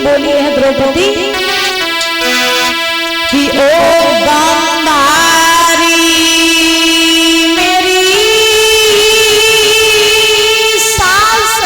बोली है द्रौपदी कि ओ गांधारी मेरी सास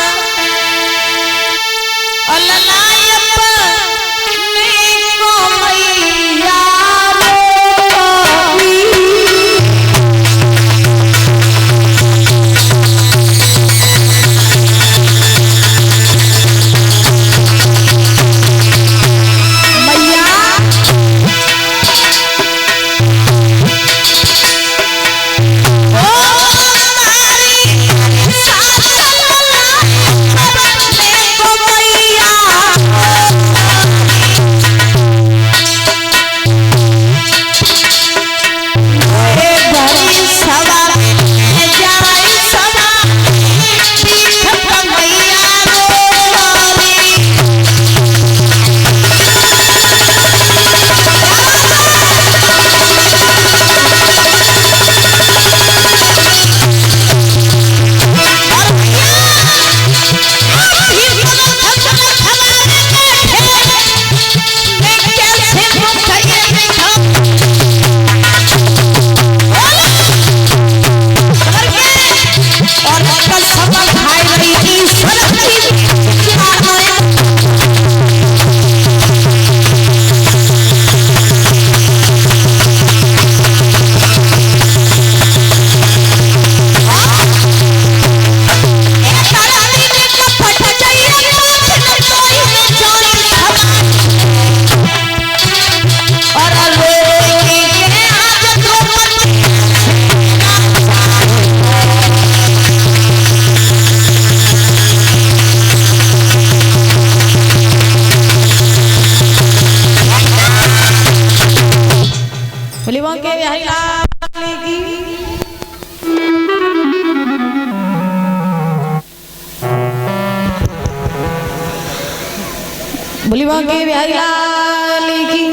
बोली बांके बिहारी लाल की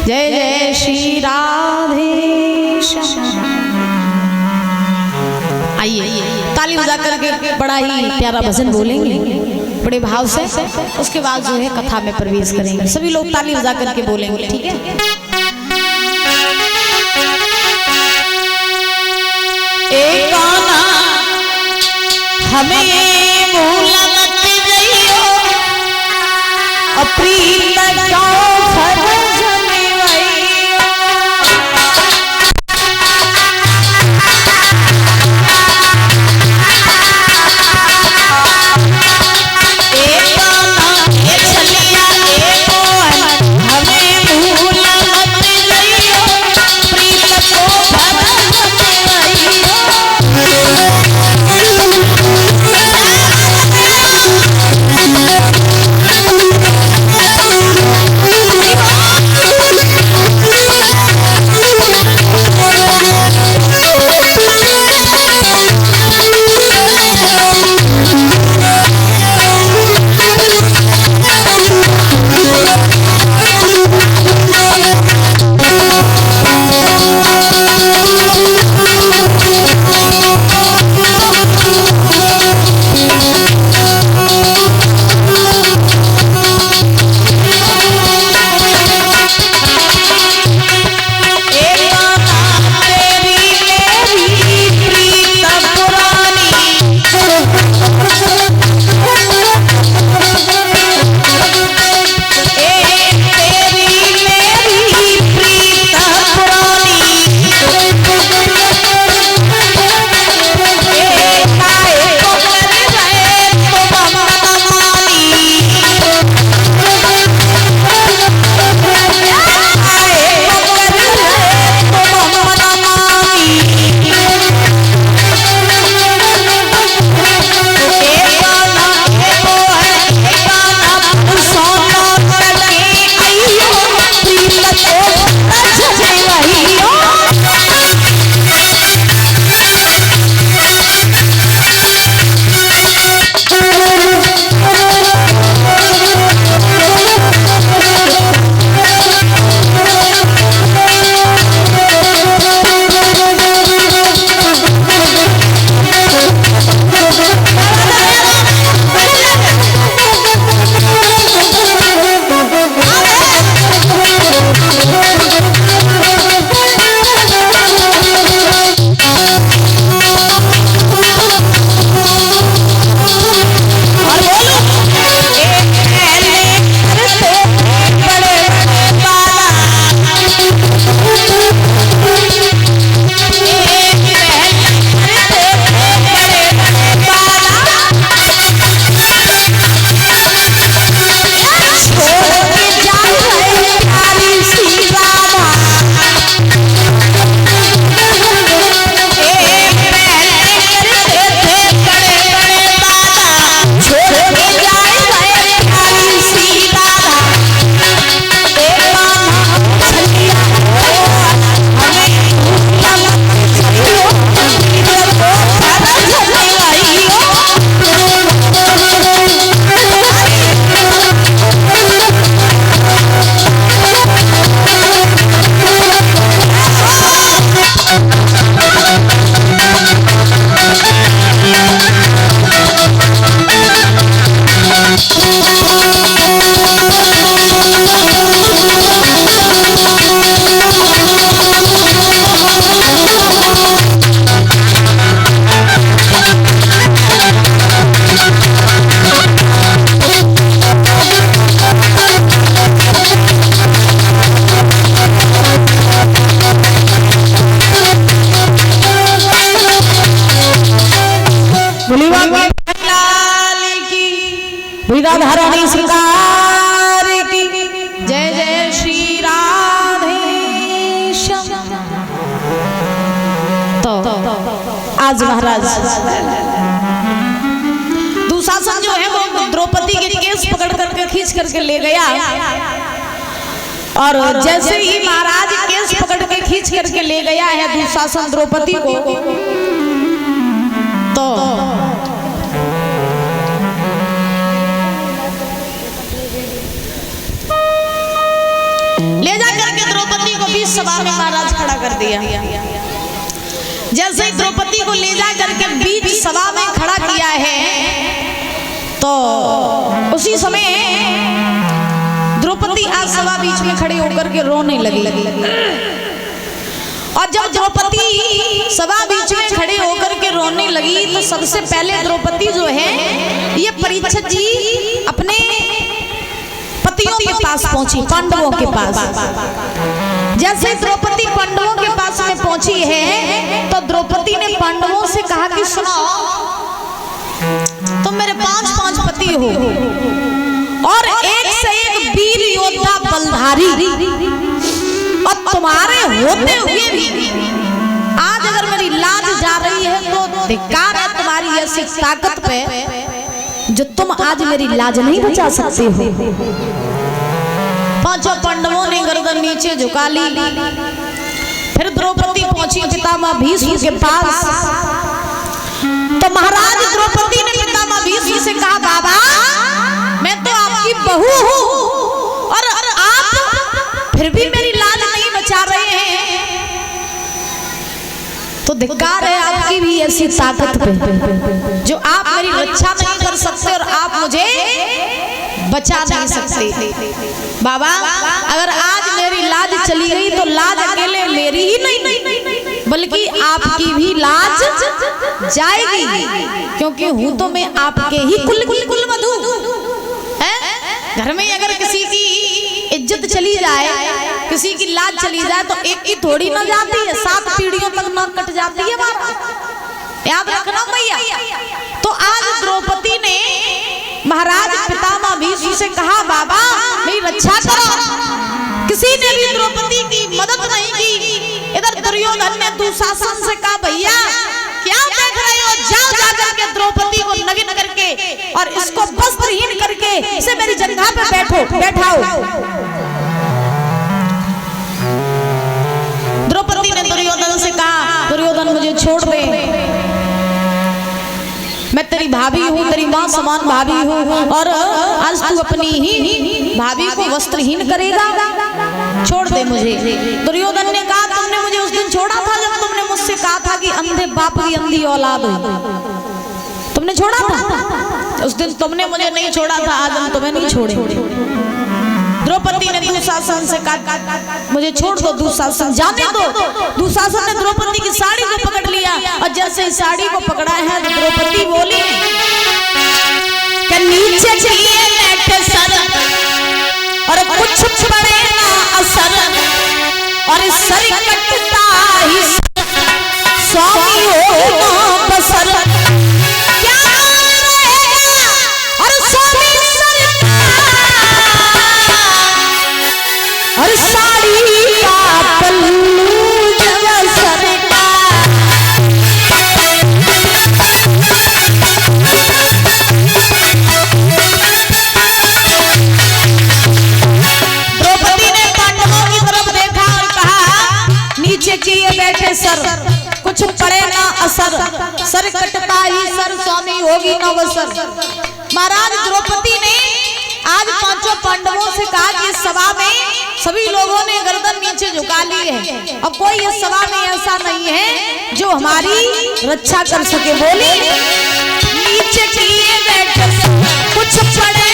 जय जय श्री राधे। आइए ताली बजा करके बड़ा ही प्यारा भजन बोलेंगे बड़े भाव से, उसके बाद जो है कथा में प्रवेश करेंगे। सभी लोग ताली बजा करके बोलेंगे, ठीक है। एक आना हमें भूला मत जइयो प्रीत क्यों फरजने वइयो एक आना ये चलिया एक मोहन हमें भूला मत जइयो प्रीत क्यों फरजने वइयो आज महाराज दुशासन जो है वो द्रौपदी के केस पकड़ करके खींच करके ले गया और जैसे ही महाराज केस पकड़ के खींच करके ले गया है दुशासन द्रौपदी को, तो ले जा करके द्रौपदी को बीच सभा में महाराज खड़ा कर दिया। जैसे ही द्रौपदी को ले जा करके बीच सभा में खड़ा किया है तो उसी समय द्रौपदी आज सभा बीच में खड़ी होकर के रोने लगी। और जब द्रौपदी सभा बीच में खड़े होकर के रोने लगी तो सबसे पहले द्रौपदी जो है ये परीक्षित जी अपने पतियों के पास पहुंची, पांडवों के पास। जैसे द्रौपदी पांडवों के पास में पहुंची है तो द्रौपदी ने पांडवों से कहा कि सुनो, तुम मेरे 5 पति हो और एक से एक वीर योद्धा बलधारी, और तुम्हारे होते हुए भी आज अगर मेरी लाज जा रही है तो धिक्कार है तुम्हारी ऐसी ताकत पे जो तुम आज मेरी लाज नहीं बचा सकते हो। 5 पांडवों ने गर्दन नीचे झुका ली। फिर द्रौपदी पहुंची पितामह भीष्म के पास। तो महाराज द्रौपदी ने पितामह भीष्म से कहा, बाबा मैं तो आपकी बहू हूँ और आप फिर भी मेरी लाज नहीं बचा रहे हैं, तो धिक्कार है आपकी भी ऐसी ताकत पे जो आप मेरी रक्षा नहीं कर सकते और आप मुझे बचा नहीं सकते। बाबा अगर आज मेरी लाज चली गई तो लाज अकेले मेरी ही नहीं बल्कि आपकी भी लाज जाएगी, क्योंकि हूं तो मैं आपके ही कुल मधु। घर में अगर किसी की इज्जत चली जाए, किसी की लाज चली जाए तो एक की थोड़ी ना जाती है, 7 पीढ़ियों तक ना कट जाती है। याद रखना भैया। तो आज द्रौपदी ने महाराज पितामह भीष्म से कहा, बाबा मेरी रक्षा करो। किसी ने भी द्रौपदी की मदद नहीं की। इधर दुर्योधन ने दुशासन से कहा, भैया क्या देख रहे हो, जाओ जाकर के द्रौपदी को नग्न करके और इसको वस्त्रहीन करके इसे मेरी जंघा पे बैठाओ। द्रौपदी ने दुर्योधन से कहा, दुर्योधन मुझे छोड़ दे, मैं तेरी भाभी हूँ, तेरी माँ समान भाभी हूँ और आज तू अपनी ही भाभी को वस्त्रहीन करेगा, छोड़ दे मुझे। दुर्योधन ने कहा, तुमने मुझे उस दिन छोड़ा था जब तुमने मुझसे कहा था कि अंधे बाप की अंधी औलाद हो, तुमने छोड़ा था उस दिन, तुमने मुझे नहीं छोड़ा था, आज हम तुम्हें नहीं छोड़े। द्रौपदी ने दुशासन से कहा, मुझे छोड़ दो दुशासन, जाने दो। दुशासन ने द्रौपदी की साड़ी को पकड़ लिया और जैसे ही साड़ी को पकड़ा है तो द्रौपदी बोली कि नीचे चलिए बैठे सर और कुछ पड़े ना असर, और सर कटता ही स्वामी हो ना बसर। क्या रहेगा और स्वामी और साड़ी का पल्लू जब सरका। द्रौपदी ने पांडवों की तरफ देखा और कहा, नीचे किए बैठे सर कुछ पड़े ना असर, सर कटता ही सर स्वामी होगी ना वसर। महाराज द्रौपदी ने आज 5 पांडवों से कहा कि सभा में सभी लोगों ने गर्दन नीचे झुका ली है, अब कोई इस सभा में ऐसा नहीं है जो हमारी रक्षा कर सके। बोली नीचे किए बैठे कुछ पड़े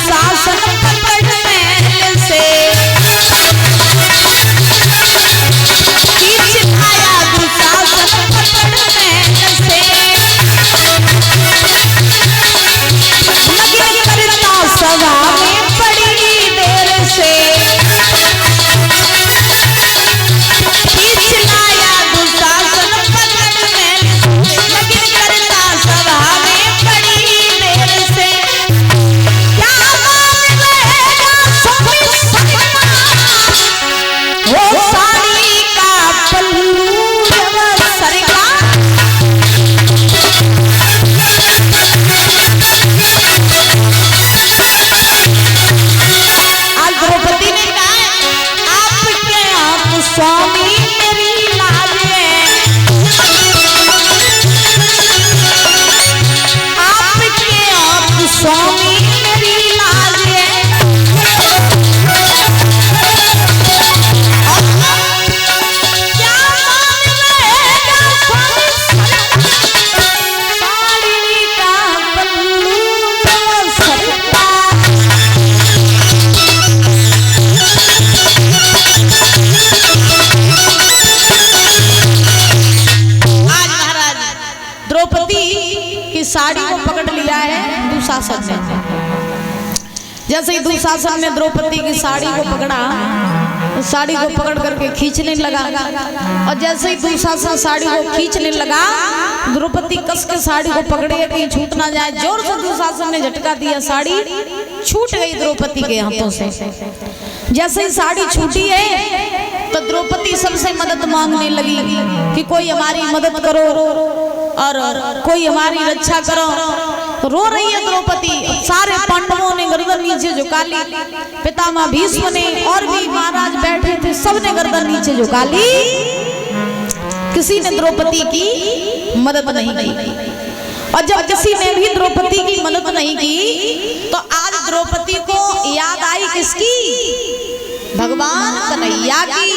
शासन पकड़ महल से वो साड़ी का पल्लू जब सरका आज द्रौपदी ने कहा आपके आप स्वामी मेरी लाज है, आपके आप स्वामी मेरी लाज है। क्या मान रहेगा साड़ी का पल्लू जब सरका। द्रौपदी की साड़ी को पकड़ लिया है दुशासन ने। जैसे ही दुशासन ने द्रौपदी की साड़ी को पकड़ा, साड़ी को पकड़ करके खींचने लगा, और जैसे ही दुशासन साड़ी को खींचने लगा, द्रौपदी कस के साड़ी को पकड़े कहीं छूट ना जाए। जोर से दुशासन ने झटका दिया, साड़ी छूट गई द्रौपदी के हाथों से। जैसे ही साड़ी छूटी है तो द्रौपदी सबसे मदद मांगने लगी कि कोई हमारी मदद करो और कोई हमारी रक्षा करो। तो रो रही है द्रौपदी। सारे पांडवों ने गर्दन नीचे झुका ली, पितामह भीष्म ने और भी महाराज बैठे थे, सबने गर्दन नीचे झुका ली। किसी ने द्रौपदी की मदद नहीं की। और जब किसी ने भी द्रौपदी की मदद नहीं की तो आज द्रौपदी को याद आई किसकी? भगवान कन्हैया की।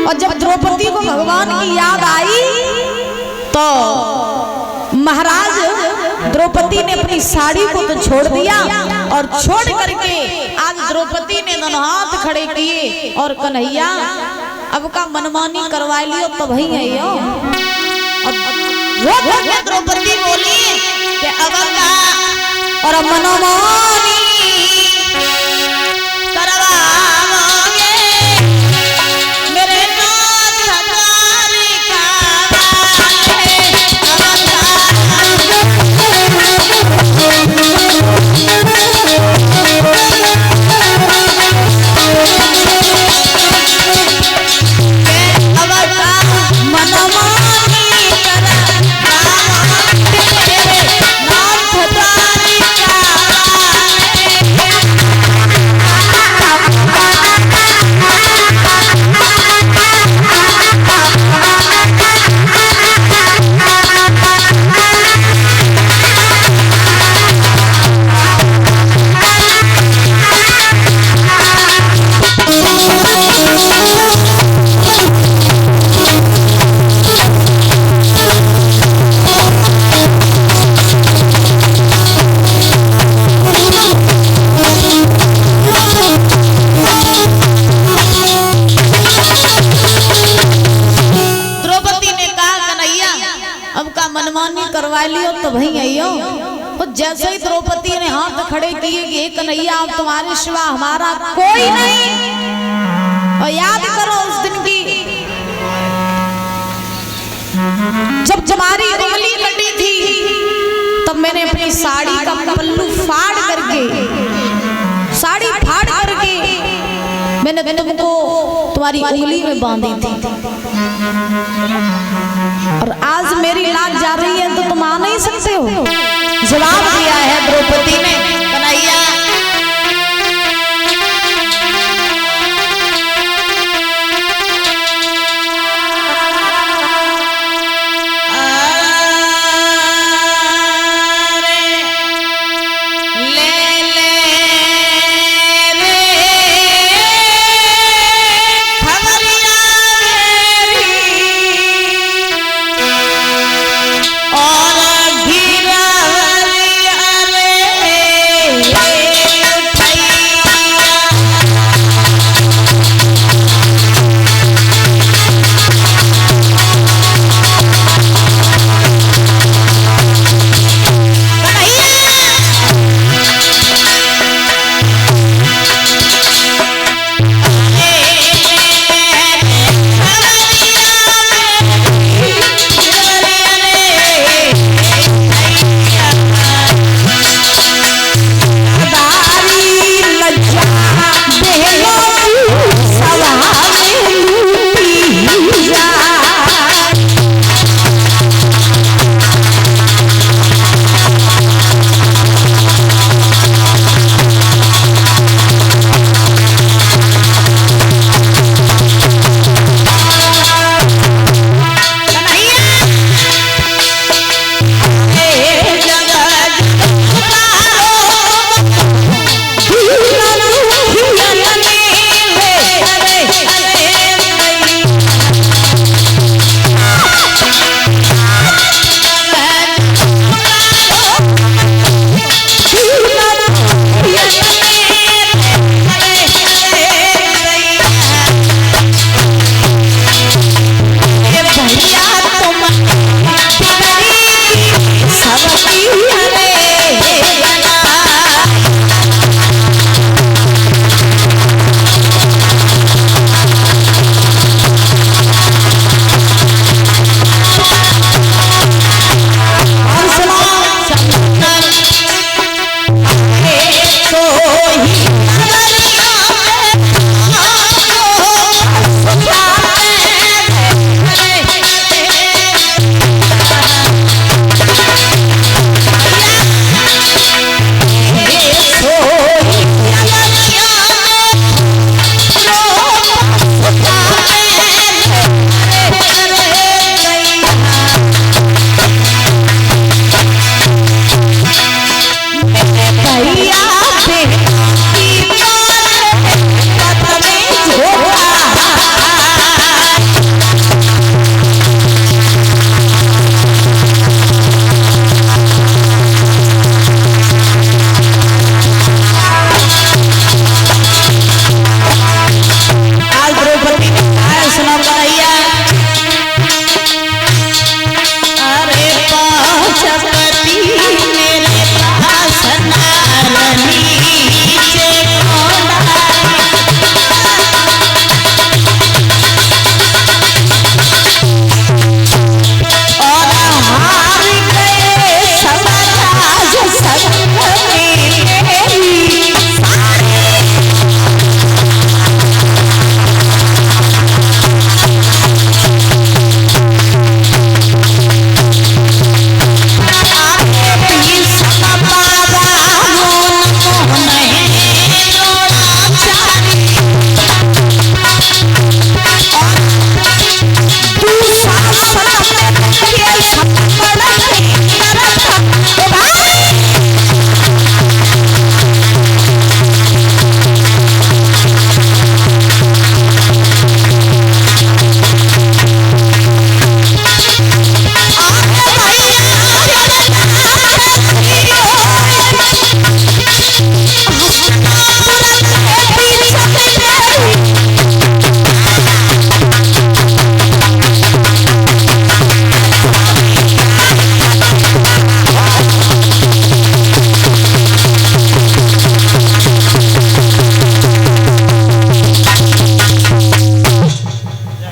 और जब द्रौपदी को भगवान की याद आई तो महाराज द्रौपदी ने अपनी साड़ी को तो छोड़ दिया, और छोड़ करके आज द्रौपदी ने दोनों हाथ खड़े किए और कन्हैया अब का मनमानी करवा लियो तो भाई है यो। द्रौपदी बोली कि अब का और मनमानी करवाओगे मेरे नाथ हमारी करवा लियो तो भाई आइयो। तो जैसे ही द्रौपदी ने हाथ खड़े किए कि कन्हैया अब तुम्हारे सिवा हमारा कोई नहीं। और याद करो उस दिन की जब तुम्हारी उंगली कटी थी तब मैंने अपनी साड़ी का पल्लू फाड़ करके, साड़ी फाड़ करके मैंने तुमको तुम्हारी उंगली में बांधी थी। और आज मेरी लाज जा रही है तो तुम आ नहीं सकते हो। जवाब दिया है द्रौपदी ने, कन्हैया Yeah.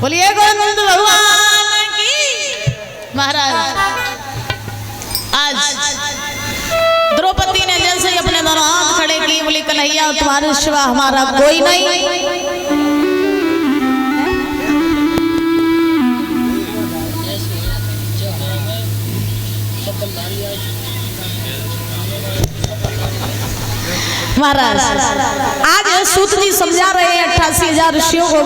बोलिए गोविंद भगवान की। महाराज आज द्रौपदी ने जैसे ही अपने दोनों हाथ खड़े किए, बोली कन्हैया तुम्हारे सिवा हमारा कोई नहीं। महाराज आज सूत जी समझा रहे हैं 88,000 ऋषियों को।